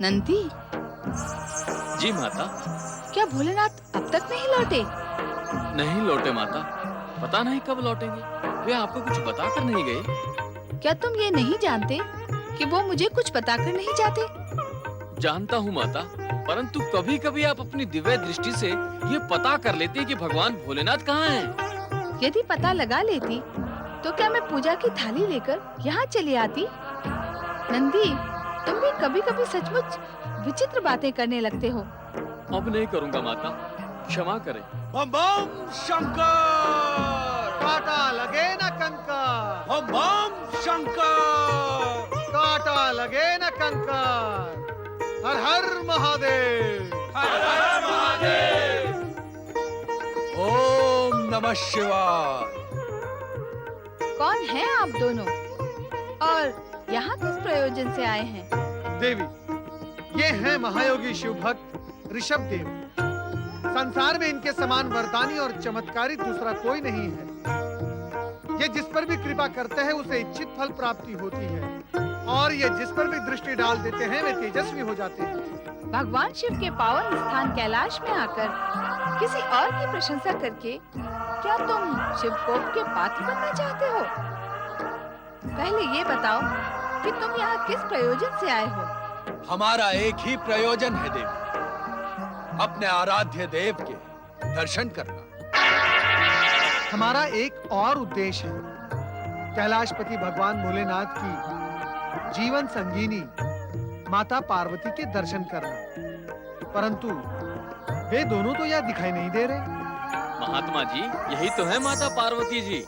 नंदी, जी माता। क्या भोलेनाथ अब तक नहीं लौटे? नहीं लौटे माता, पता नहीं कब लौटेंगे। वे आपको कुछ बताकर नहीं गए? क्या तुम ये नहीं जानते कि वो मुझे कुछ बताकर नहीं जाते? जानता हूँ माता, परंतु कभी कभी आप अपनी दिव्य दृष्टि से ये पता कर लेते हैं कि भगवान भोलेनाथ कहाँ हैं। यदि पता लगा लेती तो क्या मैं पूजा की थाली लेकर यहाँ चली आती? नंदी, तुम भी कभी-कभी सचमुच विचित्र बातें करने लगते हो। अब नहीं करूँगा माता, क्षमा करें। बम बम शंकर, काटा लगे न कंकर, बम बम शंकर, काटा लगे न कंकर। हर हर महादेव, हर हर महादेव। ओम नमः शिवाय। कौन हैं आप दोनों और यहाँ किस प्रयोजन से आए हैं? देवी, ये हैं महायोगी शिव भक्त ऋषभ देव। संसार में इनके समान वरदानी और चमत्कारी दूसरा कोई नहीं है। ये जिस पर भी कृपा करते हैं उसे इच्छित फल प्राप्ति होती है और ये जिस पर भी दृष्टि डाल देते हैं वे तेजस्वी हो जाते हैं। भगवान शिव के पावन स्थान कैलाश में आकर किसी और की प्रशंसा करके क्या तुम शिव कोप के पात्र बनना चाहते हो? पहले ये बताओ कि तुम यहाँ किस प्रयोजन से आए हो? हमारा एक ही प्रयोजन है देवी, अपने आराध्य देव के दर्शन करना। हमारा एक और उद्देश्य है, कैलाशपति भगवान भोलेनाथ की जीवन संगीनी माता पार्वती के दर्शन करना। परंतु वे दोनों तो यहाँ दिखाई नहीं दे रहे। महात्मा जी, यही तो है माता पार्वती जी।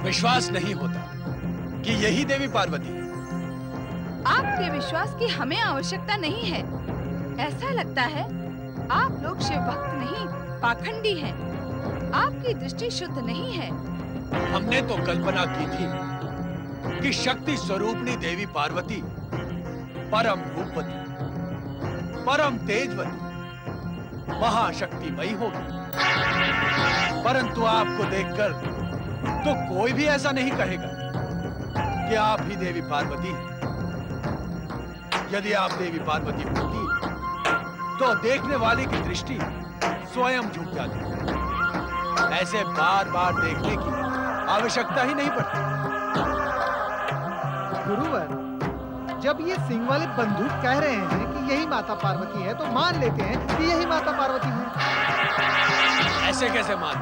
विश्वास नहीं होता कि यही देवी पार्वती है। आपके विश्वास की हमें आवश्यकता नहीं है। ऐसा लगता है आप लोग शिव भक्त नहीं, पाखंडी हैं। आपकी दृष्टि शुद्ध नहीं है। हमने तो कल्पना की थी कि शक्ति स्वरूपनी देवी पार्वती परम रूपवती, परम तेजवती, महाशक्तिमयी होगी। परंतु आपको देखकर तो कोई भी ऐसा नहीं कहेगा कि आप ही देवी पार्वती हैं। यदि आप देवी पार्वती होती तो देखने वाले की दृष्टि स्वयं झुक जाती। ऐसे बार बार देखने की आवश्यकता ही नहीं पड़ती। गुरुवर, जब ये सिंह वाले बंदूक कह रहे हैं कि यही माता पार्वती है तो मान लेते हैं कि यही माता पार्वती है। ऐसे कैसे मान?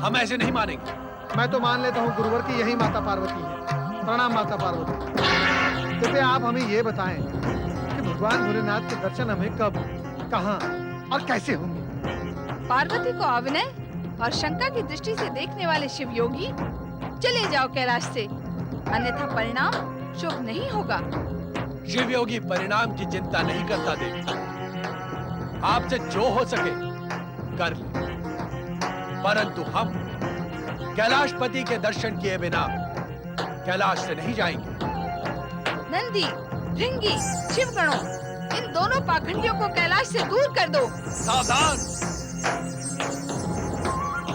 हम ऐसे नहीं मानेंगे। मैं तो मान लेता हूँ गुरुवर कि यही माता पार्वती है। प्रणाम माता पार्वती। कृपया आप हमें ये बताएं कि भगवान भोलेनाथ के दर्शन हमें कब, कहाँ और कैसे होंगे? पार्वती को अविनय और शंका की दृष्टि से देखने वाले शिव योगी चले जाओ कैलाश से, अन्यथा परिणाम शुभ नहीं होगा। शिव योगी परिणाम की चिंता नहीं करता देवी। आपसे जो हो सके कर ले, परंतु हम कैलाशपति के दर्शन किए बिना कैलाश से नहीं जाएंगे। नंदी, भृंगी, शिवगणों, इन दोनों पाखंडियों को कैलाश से दूर कर दो। सावधान!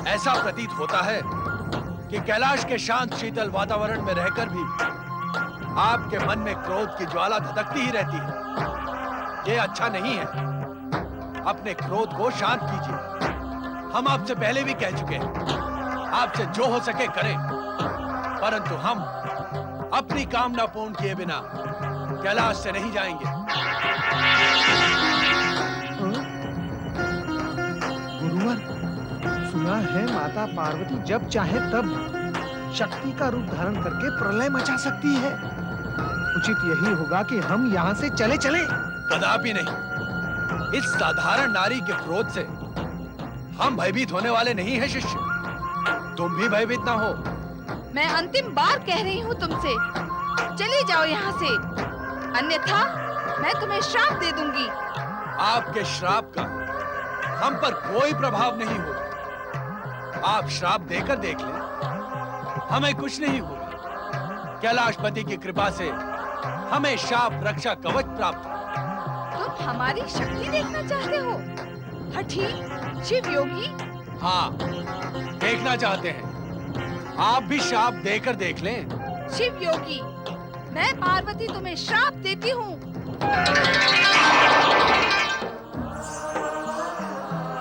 ऐसा प्रतीत होता है कि कैलाश के शांत शीतल वातावरण में रहकर भी आपके मन में क्रोध की ज्वाला धधकती ही रहती है। ये अच्छा नहीं है। अपने क्रोध को शांत कीजिए। हम आपसे पहले भी कह चुके हैं, आपसे जो हो सके करें, परंतु हम अपनी कामना पूर्ण किए बिना कैलाश से नहीं जाएंगे। गुरुवर, सुना है माता पार्वती जब चाहे तब शक्ति का रूप धारण करके प्रलय मचा सकती है। उचित यही होगा कि हम यहाँ से चले चले। कदापि नहीं। इस साधारण नारी के क्रोध से हम भयभीत होने वाले नहीं हैं शिष्य। तुम भी भयभीत ना हो। मैं अंतिम बार कह रही हूँ तुमसे, चले जाओ यहाँ से, अन्यथा मैं तुम्हें श्राप दे दूंगी। आपके श्राप का हम पर कोई प्रभाव नहीं होगा। आप श्राप देकर देख लें, हमें कुछ नहीं होगा। कैलाशपति की कृपा से हमें शाप रक्षा कवच प्राप्त है। तुम हमारी शक्ति देखना चाहते हो? हठी, शिव योगी, हाँ, देखना चाहते हैं। आप भी श्राप देकर देख लें। शिव योगी, मैं पार्वती तुम्हें श्राप देती हूँ।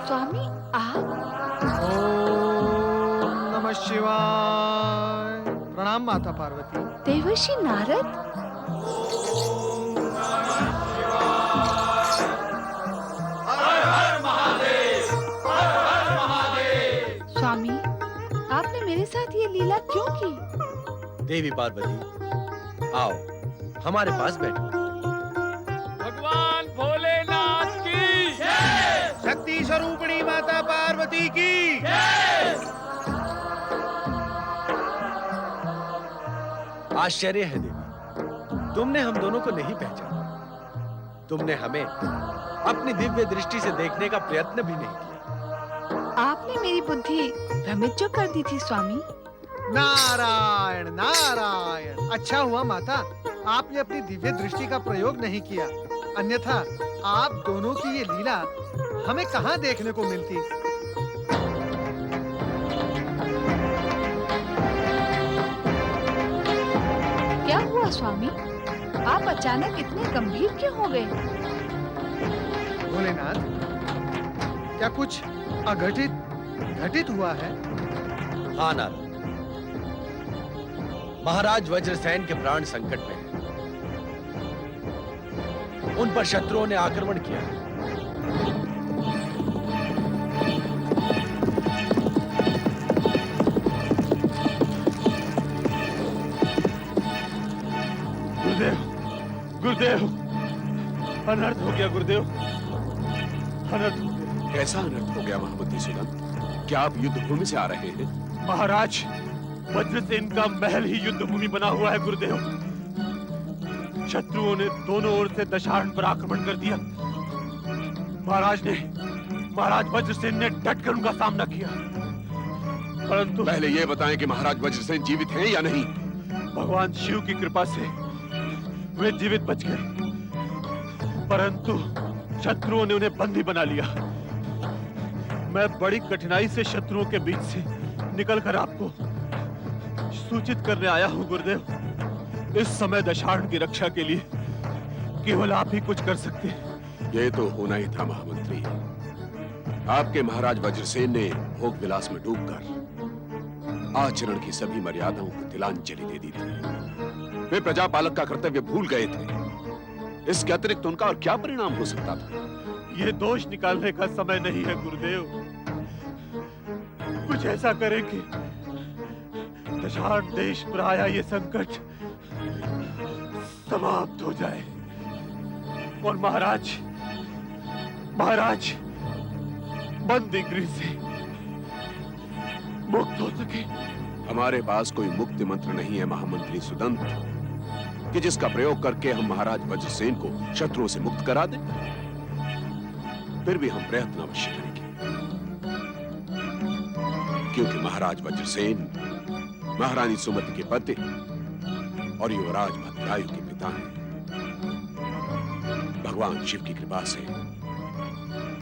स्वामी आप? ओम नमः शिवाय। प्रणाम माता पार्वती। देवर्षि नारद, स्वामी आपने मेरे साथ ये लीला क्यों की? देवी पार्वती, आओ हमारे पास बैठो। भगवान भोलेनाथ की शक्ति स्वरूपिणी माता पार्वती की। आश्चर्य है देवी, तुमने हम दोनों को नहीं पहचाना। तुमने हमें अपनी दिव्य दृष्टि से देखने का प्रयत्न भी नहीं किया। आपने मेरी बुद्धि भ्रमित जो कर दी थी स्वामी। नारायण नारायण। अच्छा हुआ माता आपने अपनी दिव्य दृष्टि का प्रयोग नहीं किया, अन्यथा आप दोनों की ये लीला हमें कहाँ देखने को मिलती। क्या हुआ स्वामी, आप अचानक इतने गंभीर क्यों हो गए? भोलेनाथ, क्या कुछ अघटित घटित हुआ है? हाँ नारद, महाराज वज्रसेन के प्राण संकट में हैं। उन पर शत्रुओं ने आक्रमण किया है। गुरुदेव, गुरुदेव, अनर्थ हो गया गुरुदेव, अनर्थ हो गया। कैसा अनर्थ हो गया महामंत्री सुदन? क्या आप युद्ध भूमि से आ रहे हैं? महाराज, वज्रसेन का महल ही युद्ध भूमि बना हुआ है गुरुदेव। शत्रुओं ने दोनों ओर से दशारण पर आक्रमण कर दिया। महाराज वज्रसेन ने डटकर उनका सामना किया, परंतु पहले ये बताएं कि महाराज वज्रसेन जीवित हैं या नहीं? भगवान शिव की कृपा से वे जीवित बच गए, परंतु शत्रुओं ने उन्हें बंदी बना लिया। मैं बड़ी कठिनाई से शत्रुओं के बीच से निकलकर आपको सूचित करने आया हूं गुरुदेव। इस समय दशारण की रक्षा के लिए केवल आप ही कुछ कर सकते हैं। ये तो होना ही था महामंत्री। आपके महाराज वज्रसेन ने भोग विलास में डूबकर आचरण की सभी मर्यादाओं को तिलांजलि दे दी थी। वे प्रजापालक का कर्तव्य भूल गए थे। इसके अतिरिक्त उनका और क्या परिणाम हो सकता था? ये दोष निकालने का समय नहीं है गुरुदेव। कुछ ऐसा करें कि दशारण देश पर आया ये संकट समाप्त हो जाए और महाराज बंदी गृह से मुक्त हो सके। हमारे पास कोई मुक्ति मंत्र नहीं है महामंत्री सुदंत, कि जिसका प्रयोग करके हम महाराज वज्रसेन को शत्रुओं से मुक्त करा दें। फिर भी हम प्रयत्न अवश्य करेंगे, क्योंकि महाराज वज्रसेन महारानी सुमति के पति और युवराज भद्रायु के पिता हैं। भगवान शिव की कृपा से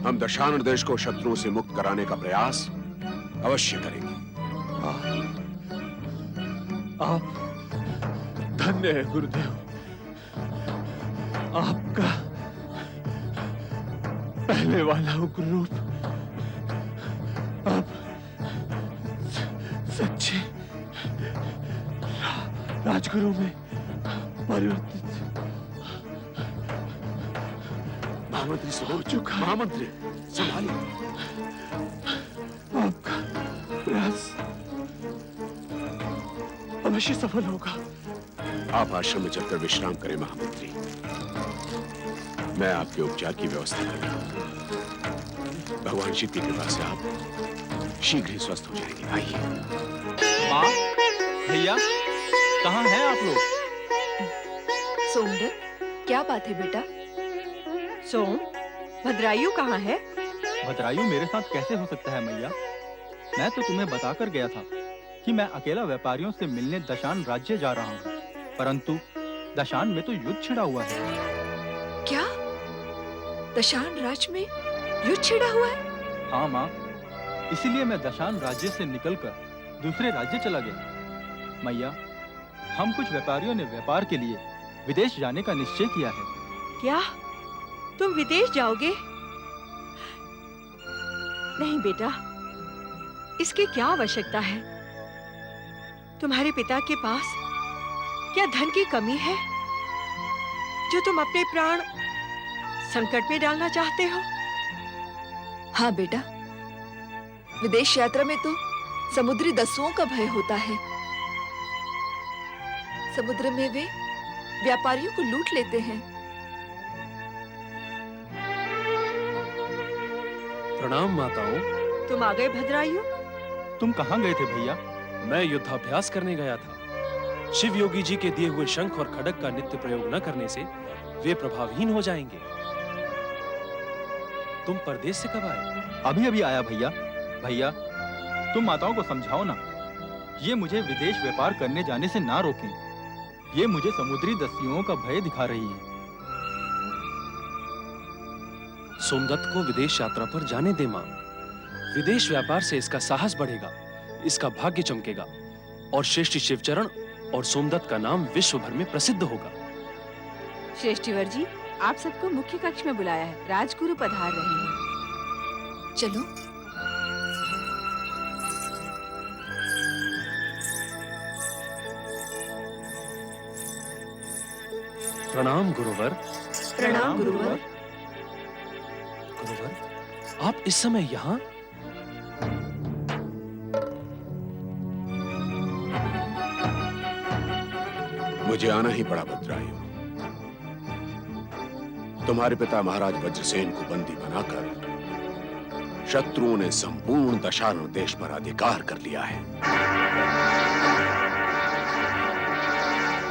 हम दशानन देश को शत्रुओं से मुक्त कराने का प्रयास अवश्य करेंगे। आप धन्य है गुरुदेव। आपका पहले वाला उग्र रूप अब सच्चे राजगुरु में परिवर्तित महामंत्री सुदन चुका। महामंत्री संभालिए। आपका प्रयास अवश्य सफल होगा। आप आश्रम में चलकर विश्राम करें महामंत्री। मैं आपके उपचार की व्यवस्था कर रहा हूं। भगवान शिव की कृपा से आप शीघ्र ही स्वस्थ हो जाएंगे। आइए। माँ, भैया, कहाँ हैं आप लोग? सोमदत्त, क्या बात है बेटा? सोम, भद्रायु कहाँ है? भद्रायु मेरे साथ कैसे हो सकता है मैया? मैं तो तुम्हें बताकर गया था कि मैं अकेला व्यापारियों से मिलने दशान राज्य जा रहा हूँ, परंतु दशान में तो युद्ध छिड़ा हुआ है। क्या? दशान राज्य में युद्ध छिड़ा हुआ है? हाँ माँ, इसीलिए मैं दशान राज्य से निकलकर दूसरे राज्य चला गया। मैया, हम कुछ व्यापारियों ने व्यापार के लिए विदेश जाने का निश्चय किया है। क्या तुम विदेश जाओगे? नहीं बेटा, इसकी क्या आवश्यकता है? तुम्हारे पिता के पास क्या धन की कमी है जो तुम अपने प्राण संकट में डालना चाहते हो? हाँ बेटा, विदेश यात्रा में तो समुद्री दस्युओं का भय होता है। समुद्र में वे व्यापारियों को लूट लेते हैं। प्रणाम माताओं। तुम आ गए भद्रायु? तुम कहाँ गए थे भैया? मैं युद्धाभ्यास करने गया था। शिव योगी जी के दिए हुए शंख और खड्ग का नित्य प्रयोग न करने से वे प्रभावहीन हो जाएंगे। तुम परदेश से कब आए? अभी अभी आया भैया। भैया, तुम माताओं को समझाओ ना, ये मुझे विदेश व्यापार करने जाने से ना रोकें। ये मुझे समुद्री दस्युओं का भय दिखा रही है। सोमदत्त को विदेश यात्रा पर जाने दे मां। विदेश व्यापार से इसका साहस बढ़ेगा, इसका भाग्य चमकेगा और श्रेष्ठी शिवचरण और सोमदत्त का नाम विश्व भर में प्रसिद्ध होगा। श्रेष्ठीवर जी, आप सबको मुख्य कक्ष में बुलाया है। राजगुरु पधार रहे हैं। चलो। प्रणाम गुरुवर। प्रणाम गुरुवर। गुरुवर, आप इस समय यहाँ? मुझे आना ही पड़ा भद्रायु। तुम्हारे पिता महाराज वज्रसेन को बंदी बनाकर शत्रुओं ने संपूर्ण दशारण देश पर अधिकार कर लिया है।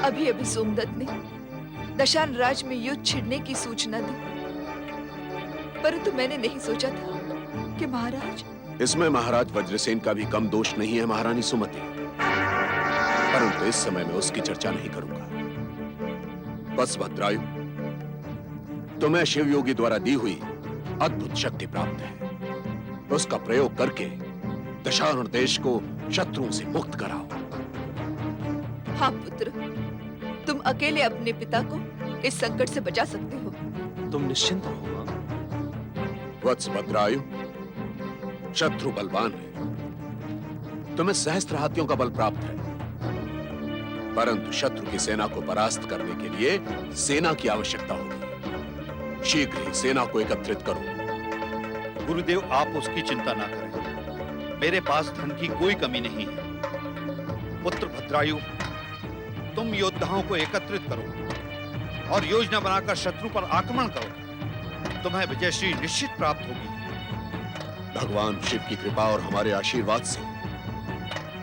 अभी अभी सोमदत्त ने दशान राज में युद्ध छिड़ने की सूचना दी, परंतु मैंने नहीं सोचा था कि महाराज। इसमें महाराज वज्रसेन का भी कम दोष नहीं है महारानी सुमति, परंतु इस समय मैं उसकी चर्चा नहीं करूंगा। बस भद्रायु, तुम्हें शिव योगी द्वारा दी हुई अद्भुत शक्ति प्राप्त है। उसका प्रयोग करके दशारण देश को शत्रुओं से मुक्त कराओ। हाँ पुत्र, तुम अकेले अपने पिता को इस संकट से बचा सकते हो। तुम निश्चिंत रहो मां। वत्स भद्रायु, शत्रु बलवान है। तुम्हें सहस्त्र हाथियों का बल प्राप्त है, परंतु शत्रु की सेना को परास्त करने के लिए सेना की आवश्यकता होगी। शीघ्र ही सेना को एकत्रित करो। गुरुदेव, आप उसकी चिंता ना करें। मेरे पास धन की कोई कमी नहीं है। पुत्र भद्रायु, तुम योद्धाओं को एकत्रित करो और योजना बनाकर शत्रु पर आक्रमण करो। तुम्हें विजयश्री निश्चित प्राप्त होगी। भगवान शिव की कृपा और हमारे आशीर्वाद से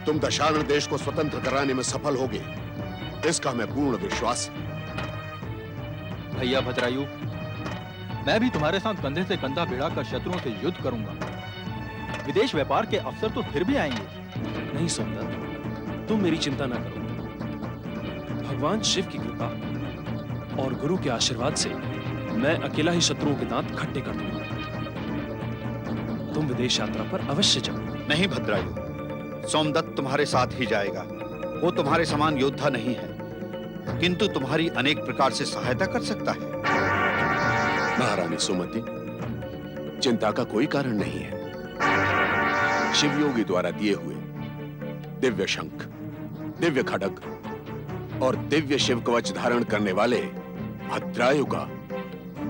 तुम दशारण देश को स्वतंत्र कराने में सफल होगे, इसका हमें पूर्ण विश्वास है। भैया भद्रायु, मैं भी तुम्हारे साथ कंधे से कंधा भिड़ाकर शत्रुओं से युद्ध करूंगा। विदेश व्यापार के अवसर तो फिर भी आएंगे। नहीं सोमदत्त, तुम मेरी चिंता ना करो। भगवान शिव की कृपा और गुरु के आशीर्वाद से मैं अकेला ही शत्रुओं के दांत खट्टे कर दूंगा। तुम विदेश यात्रा पर अवश्य जाओ। नहीं भद्रायु, सोमदत्त तुम्हारे साथ ही जाएगा। वो तुम्हारे समान योद्धा नहीं है, किंतु तुम्हारी अनेक प्रकार से सहायता कर सकता है। महारानी सुमति, चिंता का कोई कारण नहीं है। शिव योगी द्वारा दिए हुए दिव्य शंख, दिव्य खड्ग और दिव्य शिव कवच धारण करने वाले भद्रायु का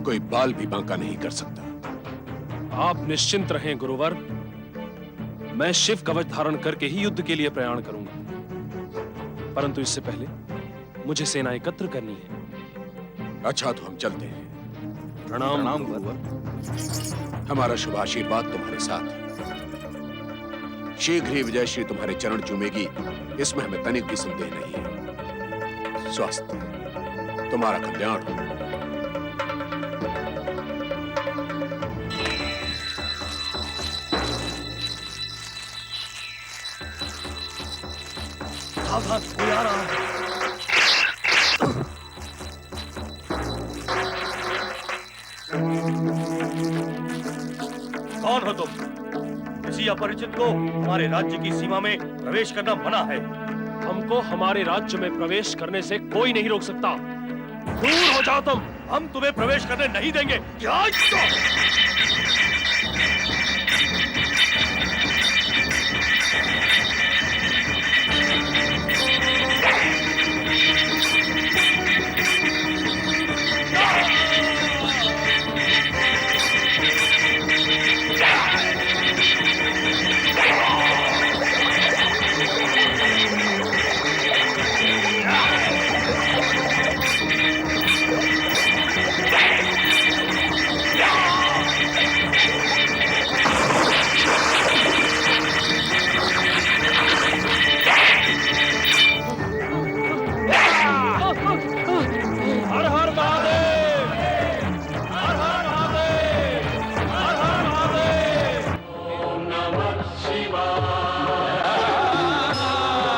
कोई बाल भी बांका नहीं कर सकता। आप निश्चिंत रहें गुरुवर। मैं शिव कवच धारण करके ही युद्ध के लिए प्रयाण करूंगा, परंतु इससे पहले मुझे सेना एकत्र करनी है। अच्छा, तो हम चलते हैं। प्रणाम गुरुवर। हमारा शुभ आशीर्वाद तुम्हारे साथ है। शीघ्र ही विजयश्री तुम्हारे चरण चूमेगी, इसमें हमें तनिक भी संदेह नहीं है। स्वस्थ, तुम्हारा कल्याण हो। सावधान, कोई आ रहा है। कौन कौन हो तुम? किसी अपरिचित को हमारे राज्य की सीमा में प्रवेश करना मना है। हमको हमारे राज्य में प्रवेश करने से कोई नहीं रोक सकता। दूर हो जाओ तुम। हम तुम्हें प्रवेश करने नहीं देंगे।